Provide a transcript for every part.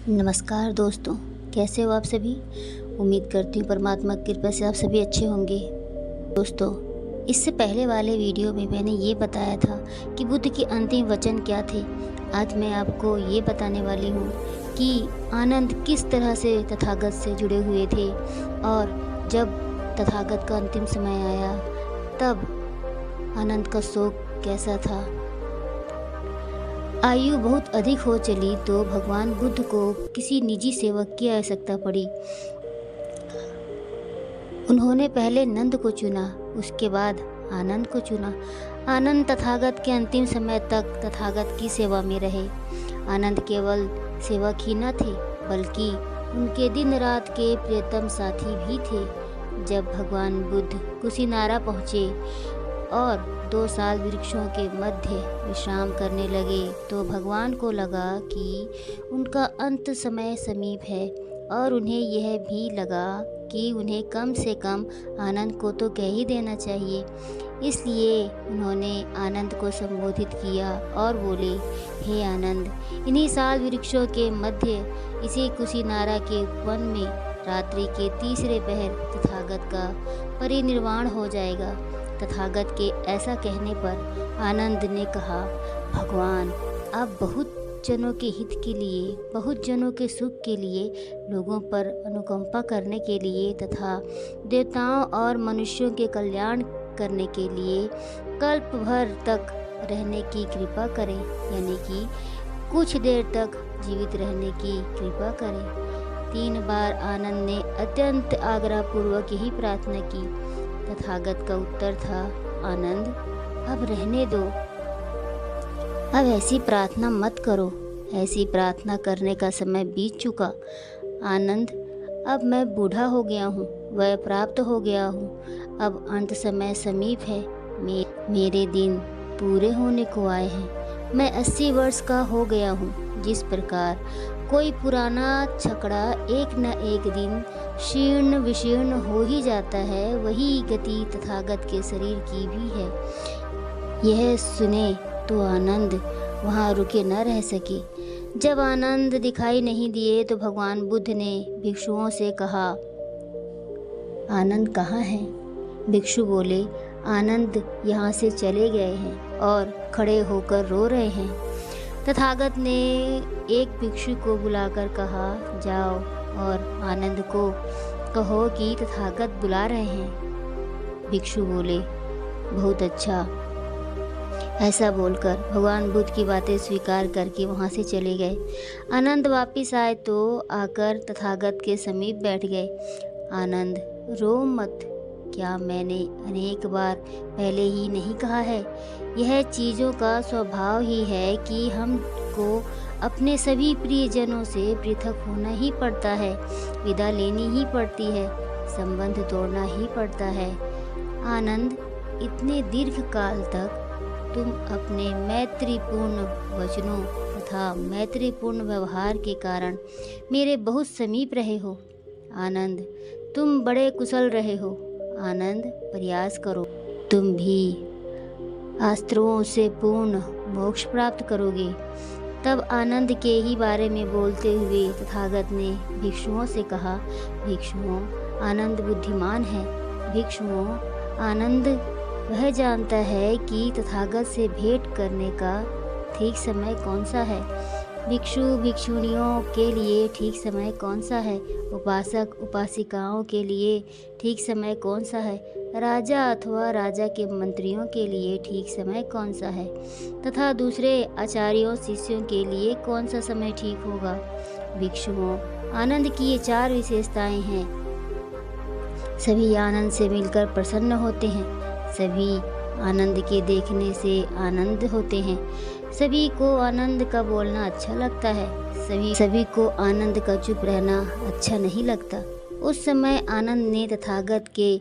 नमस्कार दोस्तों, कैसे हो आप सभी। उम्मीद करती हूँ परमात्मा की कृपा से आप सभी अच्छे होंगे। दोस्तों, इससे पहले वाले वीडियो में मैंने ये बताया था कि बुद्ध के अंतिम वचन क्या थे। आज मैं आपको ये बताने वाली हूँ कि आनंद किस तरह से तथागत से जुड़े हुए थे और जब तथागत का अंतिम समय आया तब आनंद का शोक कैसा था। आयु बहुत अधिक हो चली तो भगवान बुद्ध को किसी निजी सेवक की आवश्यकता पड़ी। उन्होंने पहले नंद को चुना, उसके बाद आनंद को चुना। आनंद तथागत के अंतिम समय तक तथागत की सेवा में रहे। आनंद केवल सेवक ही न थे बल्कि उनके दिन रात के प्रियतम साथी भी थे। जब भगवान बुद्ध कुशीनारा पहुँचे और 2 साल वृक्षों के मध्य विश्राम करने लगे तो भगवान को लगा कि उनका अंत समय समीप है और उन्हें यह भी लगा कि उन्हें कम से कम आनंद को तो कह ही देना चाहिए। इसलिए उन्होंने आनंद को संबोधित किया और बोले, हे आनंद, इन्हीं साल वृक्षों के मध्य इसी कुशीनारा के वन में रात्रि के तीसरे पहर तथागत का परिनिर्वाण हो जाएगा। तथागत के ऐसा कहने पर आनंद ने कहा, भगवान, आप बहुत जनों के हित के लिए, बहुत जनों के सुख के लिए, लोगों पर अनुकंपा करने के लिए तथा देवताओं और मनुष्यों के कल्याण करने के लिए कल्प भर तक रहने की कृपा करें, यानी कि कुछ देर तक जीवित रहने की कृपा करें। 3 बार आनंद ने अत्यंत आग्रहपूर्वक यही प्रार्थना की। तथागत का उत्तर था, आनंद, अब रहने दो, अब ऐसी प्रार्थना मत करो, ऐसी प्रार्थना करने का समय बीत चुका। आनंद, अब मैं बूढ़ा हो गया हूँ, वय प्राप्त हो गया हूँ, अब अंत समय समीप है, मेरे दिन पूरे होने को आए हैं। मैं 80 वर्ष का हो गया हूँ। जिस प्रकार कोई पुराना छकड़ा एक न एक दिन शीर्ण विशीर्ण हो ही जाता है, वही गति तथागत के शरीर की भी है। यह सुने तो आनंद वहाँ रुके न रह सके। जब आनंद दिखाई नहीं दिए तो भगवान बुद्ध ने भिक्षुओं से कहा, आनंद कहाँ है। भिक्षु बोले, आनंद यहाँ से चले गए हैं और खड़े होकर रो रहे हैं। तथागत ने एक भिक्षु को बुलाकर कहा, जाओ और आनंद को कहो कि तथागत बुला रहे हैं। भिक्षु बोले, बहुत अच्छा। ऐसा बोलकर भगवान बुद्ध की बातें स्वीकार करके वहाँ से चले गए। आनंद वापिस आए तो आकर तथागत के समीप बैठ गए। आनंद, रो मत, क्या मैंने अनेक बार पहले ही नहीं कहा है। यह चीज़ों का स्वभाव ही है कि हमको अपने सभी प्रियजनों से पृथक होना ही पड़ता है, विदा लेनी ही पड़ती है, संबंध तोड़ना ही पड़ता है। आनंद, इतने दीर्घ काल तक तुम अपने मैत्रीपूर्ण वचनों तथा मैत्रीपूर्ण व्यवहार के कारण मेरे बहुत समीप रहे हो। आनंद, तुम बड़े कुशल रहे हो। आनंद, प्रयास करो, तुम भी आस्त्रों से पूर्ण मोक्ष प्राप्त करोगे। तब आनंद के ही बारे में बोलते हुए तथागत ने भिक्षुओं से कहा, भिक्षुओं, आनंद बुद्धिमान है। भिक्षुओं, आनंद वह जानता है कि तथागत से भेंट करने का ठीक समय कौन सा है। भिक्षु भिक्षुणियों के लिए ठीक समय कौन सा है, उपासक उपासिकाओं के लिए ठीक समय कौन सा है, राजा अथवा राजा के मंत्रियों के लिए ठीक समय कौन सा है तथा दूसरे आचार्यों शिष्यों के लिए कौन सा समय ठीक होगा। भिक्षुओं, आनंद की ये 4 विशेषताएं हैं। सभी आनंद से मिलकर प्रसन्न होते हैं, सभी आनंद के देखने से आनंद होते हैं, सभी को आनंद का बोलना अच्छा लगता है, सभी को आनंद का चुप रहना अच्छा नहीं लगता। उस समय आनंद ने तथागत के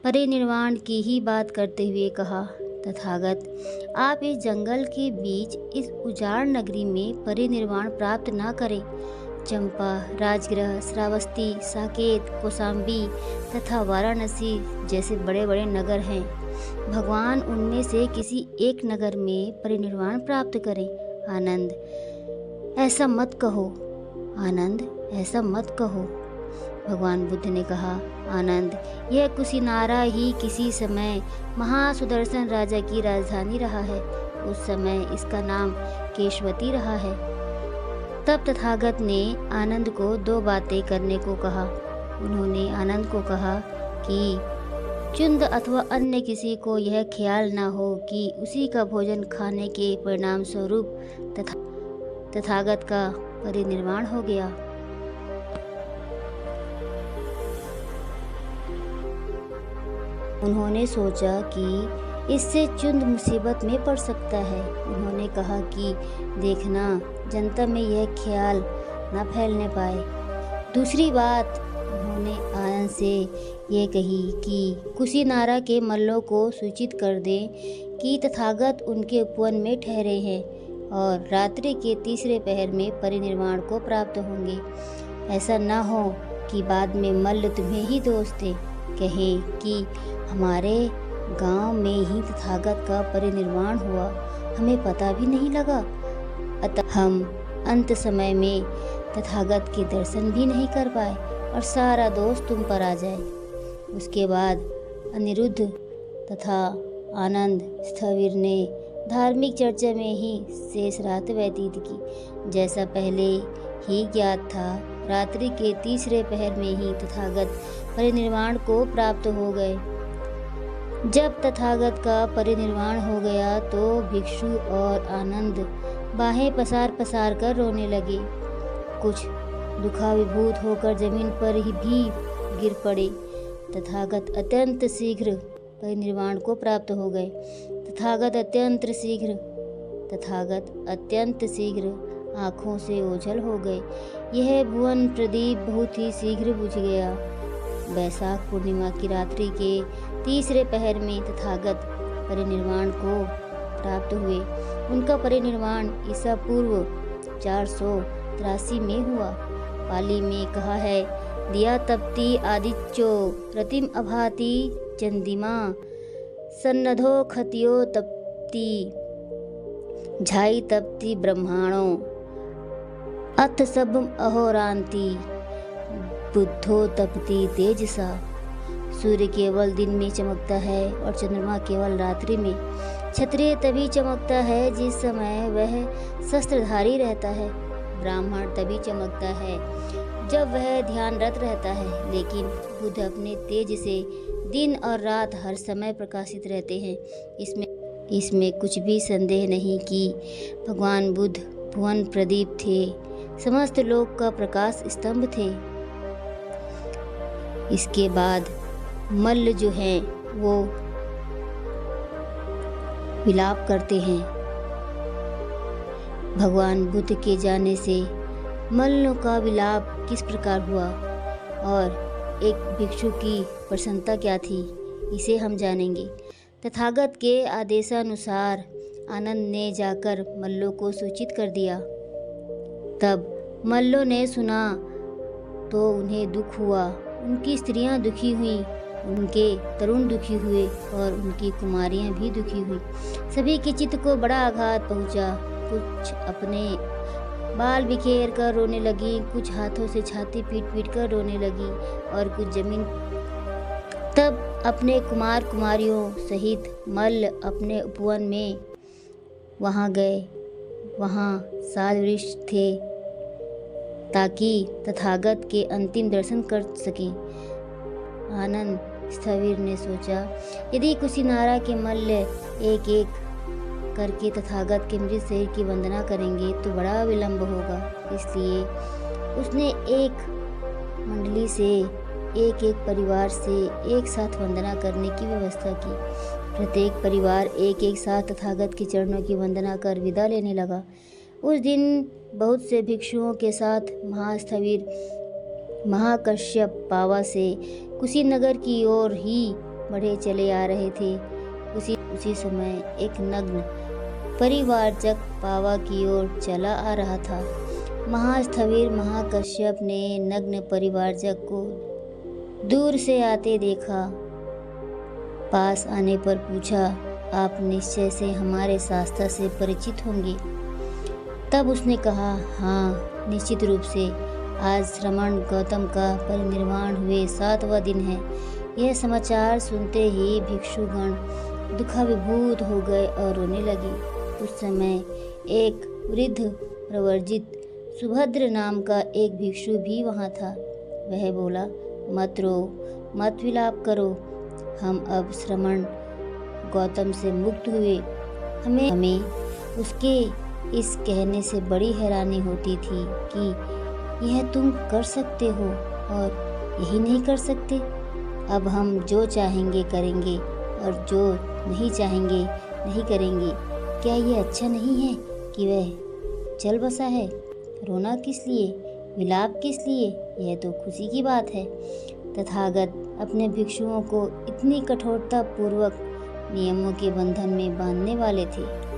परिनिर्वाण की ही बात करते हुए कहा, तथागत, आप इस जंगल के बीच इस उजाड़ नगरी में परिनिर्वाण प्राप्त न करें। चंपा, राजगृह, श्रावस्ती, साकेत, कौशाम्बी तथा वाराणसी जैसे बड़े बड़े नगर हैं। भगवान उनमें से किसी एक नगर में परिनिर्वाण प्राप्त करें। आनंद, ऐसा मत कहो। आनंद, ऐसा मत कहो। भगवान बुद्ध ने कहा, आनंद, यह कुशीनारा ही किसी समय महासुदर्शन राजा की राजधानी रहा है। उस समय इसका नाम केशवती रहा है। तब तथागत ने आनंद को 2 बातें करने को कहा। उन्होंने आनंद को कहा कि चुंद अथवा अन्य किसी को यह ख्याल न हो कि उसी का भोजन खाने के परिणाम स्वरूप तथागत का परिनिर्वाण हो गया। उन्होंने सोचा कि इससे चुंद मुसीबत में पड़ सकता है। उन्होंने कहा कि देखना, जनता में यह ख्याल न फैलने पाए। दूसरी बात उन्होंने आनंद से ये कही कि कुशीनारा के मल्लों को सूचित कर दें कि तथागत उनके उपवन में ठहरे हैं और रात्रि के तीसरे पहर में परिनिर्वाण को प्राप्त होंगे। ऐसा न हो कि बाद में मल्ल तुम्हें ही दोष दें, कहे कि हमारे गांव में ही तथागत का परिनिर्वाण हुआ, हमें पता भी नहीं लगा। अतः हम अंत समय में तथागत के दर्शन भी नहीं कर पाए और सारा दोष तुम पर आ जाए। उसके बाद अनिरुद्ध तथा आनंद स्थविर ने धार्मिक चर्चा में ही शेष रात व्यतीत की। जैसा पहले ही ज्ञात था, रात्रि के तीसरे पहर में ही तथागत परिनिर्वाण को प्राप्त हो गए। जब तथागत का परिनिर्वाण हो गया तो भिक्षु और आनंद बाहें पसार पसार कर रोने लगे। कुछ दुखाविभूत होकर जमीन पर ही भी गिर पड़े। तथागत अत्यंत शीघ्र परिनिर्वाण को प्राप्त हो गए। तथागत अत्यंत शीघ्र आँखों से ओझल हो गए। यह भुवन प्रदीप बहुत ही शीघ्र बुझ गया। वैशाख पूर्णिमा की रात्रि के तीसरे पहर में तथागत परिनिर्वाण को प्राप्त हुए। उनका परिनिर्वाण ईसा पूर्व 483 में हुआ। पाली में कहा है, दिया तप्ति आदित्यो रतिम अभाति चंदिमा सन्नधो खतियो तप्ति झाई तप्ति ब्रह्माणो अथ सब अहोरांति बुद्धो तपति तेजसा। सूर्य केवल दिन में चमकता है और चंद्रमा केवल रात्रि में। क्षत्रिय तभी चमकता है जिस समय वह शस्त्रधारी रहता है। ब्राह्मण तभी चमकता है जब वह ध्यानरत रहता है। लेकिन बुद्ध अपने तेज से दिन और रात हर समय प्रकाशित रहते हैं। इसमें कुछ भी संदेह नहीं कि भगवान बुद्ध भुवन प्रदीप थे, समस्त लोक का प्रकाश स्तंभ थे। इसके बाद मल्ल जो हैं वो विलाप करते हैं। भगवान बुद्ध के जाने से मल्लों का विलाप किस प्रकार हुआ और एक भिक्षु की प्रसन्नता क्या थी, इसे हम जानेंगे। तथागत के आदेशानुसार आनंद ने जाकर मल्लों को सूचित कर दिया। तब मल्लों ने सुना तो उन्हें दुख हुआ। उनकी स्त्रियां दुखी हुईं, उनके तरुण दुखी हुए और उनकी कुमारियां भी दुखी हुई। सभी के चित्त को बड़ा आघात पहुंचा। कुछ अपने बाल बिखेर कर रोने लगी, कुछ हाथों से छाती पीट पीट कर रोने लगी और कुछ जमीन। तब अपने कुमार कुमारियों सहित मल्ल अपने उपवन में वहाँ गए। वहाँ साल वृक्ष थे ताकि तथागत के अंतिम दर्शन कर सकें। आनंद स्थविर ने सोचा, यदि कुशीनारा के मल्ल एक एक करके तथागत के मृत शरीर की वंदना करेंगे तो बड़ा विलंब होगा। इसलिए उसने एक मंडली से एक एक परिवार से एक साथ वंदना करने की व्यवस्था की। प्रत्येक परिवार एक एक साथ तथागत के चरणों की वंदना कर विदा लेने लगा। उस दिन बहुत से भिक्षुओं के साथ महास्थविर महाकश्यप पावा से कुशीनगर की ओर ही बढ़े चले आ रहे थे। उसी समय एक नग्न परिवारजक पावा की ओर चला आ रहा था। महास्थविर महाकश्यप ने नग्न परिवारजक को दूर से आते देखा। पास आने पर पूछा, आप निश्चय से हमारे शास्त्र से परिचित होंगे। तब उसने कहा, हाँ निश्चित रूप से आज श्रमण गौतम का परिनिर्वाण हुए 7वां दिन है। यह समाचार सुनते ही भिक्षुगण दुखाभिभूत हो गए और रोने लगे। उस समय एक वृद्ध प्रवर्जित सुभद्र नाम का एक भिक्षु भी वहाँ था। वह बोला, मत रो, मत विलाप करो, हम अब श्रमण गौतम से मुक्त हुए। हमें उसके इस कहने से बड़ी हैरानी होती थी कि यह तुम कर सकते हो और यही नहीं कर सकते। अब हम जो चाहेंगे करेंगे और जो नहीं चाहेंगे नहीं करेंगे। क्या यह अच्छा नहीं है कि वह चल बसा है? रोना किस लिए, विलाप किस लिए? यह तो खुशी की बात है। तथागत अपने भिक्षुओं को इतनी कठोरता पूर्वक नियमों के बंधन में बांधने वाले थे।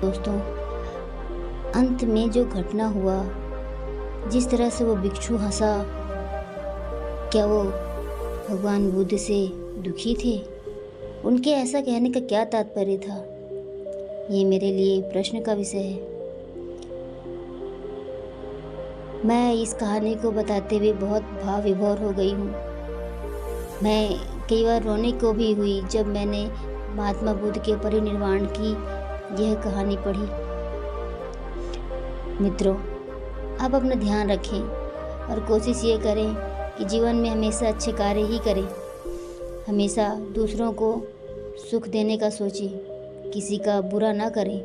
दोस्तों, अंत में जो घटना हुआ, जिस तरह से वो भिक्षु हंसा, क्या वो भगवान बुद्ध से दुखी थे? उनके ऐसा कहने का क्या तात्पर्य था? ये मेरे लिए प्रश्न का विषय है। मैं इस कहानी को बताते हुए बहुत भाव विभोर हो गई हूँ। मैं कई बार रोने को भी हुई जब मैंने महात्मा बुद्ध के परिनिर्वाण की यह कहानी पढ़ी। मित्रों, आप अपना ध्यान रखें और कोशिश ये करें कि जीवन में हमेशा अच्छे कार्य ही करें। हमेशा दूसरों को सुख देने का सोचें, किसी का बुरा ना करें।